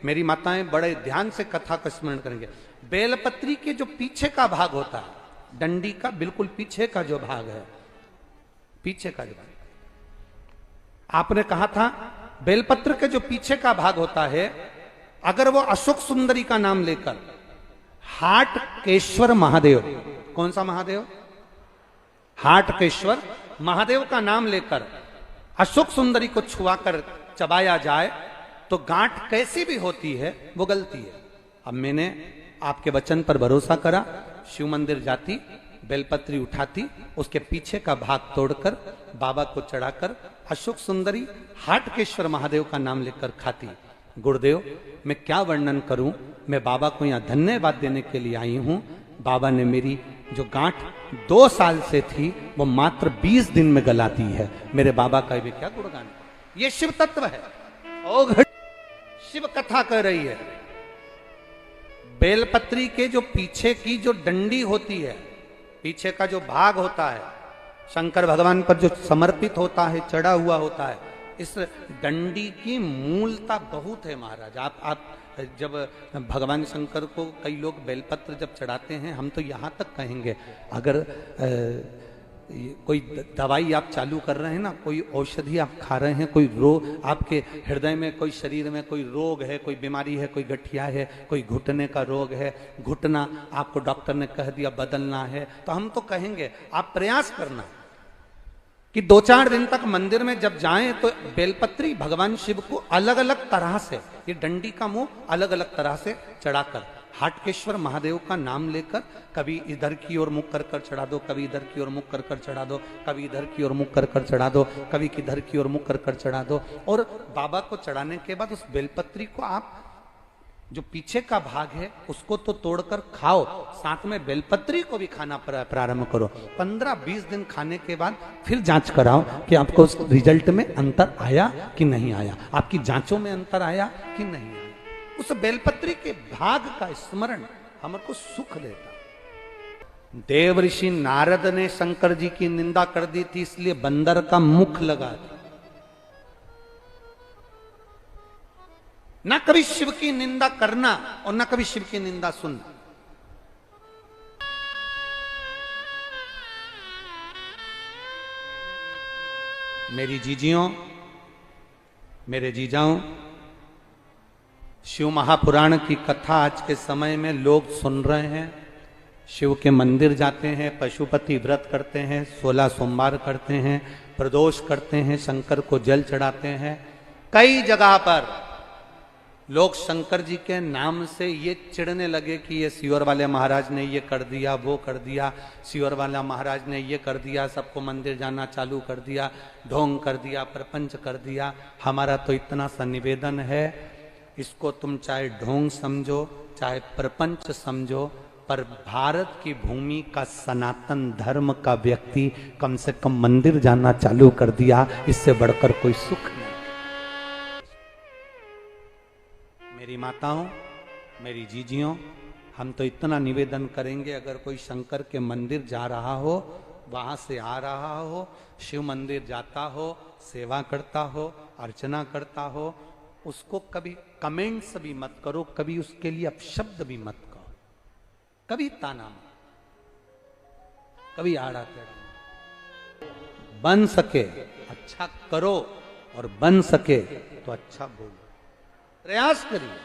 मेरी माताएं बड़े ध्यान से कथा का स्मरण करेंगे। बेलपत्री के जो पीछे का भाग होता है, डंडी का बिल्कुल पीछे का जो भाग है, पीछे का जो भाग, आपने कहा था बेलपत्र के जो पीछे का भाग होता है, अगर वो अशोक सुंदरी का नाम लेकर हाटकेश्वर महादेव, कौन सा महादेव? हाटकेश्वर महादेव का नाम लेकर अशोक सुंदरी को छुआकर चबाया जाए तो गांठ कैसी भी होती है वो गलती है। अब मैंने आपके वचन पर भरोसा करा, शिव मंदिर जाती, बेलपत्री उठाती, उसके पीछे का भाग तोड़कर बाबा को चढ़ाकर अशोक सुंदरी हाटकेश्वर महादेव का नाम लेकर खाती। गुरुदेव, मैं क्या वर्णन करूं, मैं बाबा को यहां धन्यवाद देने के लिए आई हूं। बाबा ने मेरी जो गांठ 2 साल से थी वो मात्र 20 दिन में गला दी है। मेरे बाबा का भी क्या गुणगान। ये शिव तत्व है। ओ शिव कथा कर रही है। बेलपत्री के जो पीछे की जो डंडी होती है, पीछे का जो भाग होता है, शंकर भगवान पर जो समर्पित होता है, चढ़ा हुआ होता है, इस डंडी की मूलता बहुत है महाराज। आप जब भगवान शंकर को कई लोग बेलपत्र जब चढ़ाते हैं, हम तो यहाँ तक कहेंगे, अगर कोई दवाई आप चालू कर रहे हैं ना, कोई औषधि आप खा रहे हैं, कोई रोग आपके हृदय में, कोई शरीर में कोई रोग है, कोई बीमारी है, कोई गठिया है, कोई घुटने का रोग है, घुटना आपको डॉक्टर ने कह दिया बदलना है, तो हम तो कहेंगे आप प्रयास करना कि 2-4 दिन तक मंदिर में जब जाएं तो बेलपत्री भगवान शिव को अलग अलग तरह से, ये डंडी का मुंह अलग अलग तरह से चढ़ाकर हाटकेश्वर महादेव का नाम लेकर कभी इधर की ओर मुख कर कर चढ़ा दो, कभी इधर की ओर मुख कर कर चढ़ा दो, कभी इधर की ओर मुख कर कर चढ़ा दो, कभी किधर की ओर मुख कर कर चढ़ा दो। और बाबा को चढ़ाने के बाद उस बेलपत्री को आप जो पीछे का भाग है उसको तो तोड़कर खाओ, साथ में बेलपत्री को भी खाना प्रारंभ करो। 15-20 दिन खाने के बाद फिर जांच कराओ कि आपको उस रिजल्ट में अंतर आया कि नहीं आया, आपकी जांचों में अंतर आया कि नहीं आया। उस बेलपत्री के भाग का स्मरण हमको सुख देता। देव ऋषि नारद ने शंकर जी की निंदा कर दी थी, इसलिए बंदर का मुख लगा दिया। ना कभी शिव की निंदा करना और ना कभी शिव की निंदा सुनना। मेरी जीजियों, मेरे जीजाओं, शिव महापुराण की कथा आज के समय में लोग सुन रहे हैं, शिव के मंदिर जाते हैं, पशुपति व्रत करते हैं, 16 सोमवार करते हैं, प्रदोष करते हैं, शंकर को जल चढ़ाते हैं। कई जगह पर लोग शंकर जी के नाम से ये चिढ़ने लगे कि ये सियोर वाले महाराज ने ये कर दिया, वो कर दिया, सियोर वाला महाराज ने ये कर दिया, सबको मंदिर जाना चालू कर दिया, ढोंग कर दिया, प्रपंच कर दिया। हमारा तो इतना सा निवेदन है, इसको तुम चाहे ढोंग समझो चाहे प्रपंच समझो, पर भारत की भूमि का सनातन धर्म का व्यक्ति कम से कम मंदिर जाना चालू कर दिया, इससे बढ़कर कोई सुख नहीं। मेरी माताओं, मेरी जीजियों, हम तो इतना निवेदन करेंगे, अगर कोई शंकर के मंदिर जा रहा हो, वहां से आ रहा हो, शिव मंदिर जाता हो, सेवा करता हो, अर्चना करता हो, उसको कभी कमेंट्स भी मत करो, कभी उसके लिए अपशब्द भी मत कहो, कभी ताना मत, कभी आड़ा टेढ़ा। बन सके अच्छा करो और बन सके तो अच्छा बोलो, प्रयास करिए।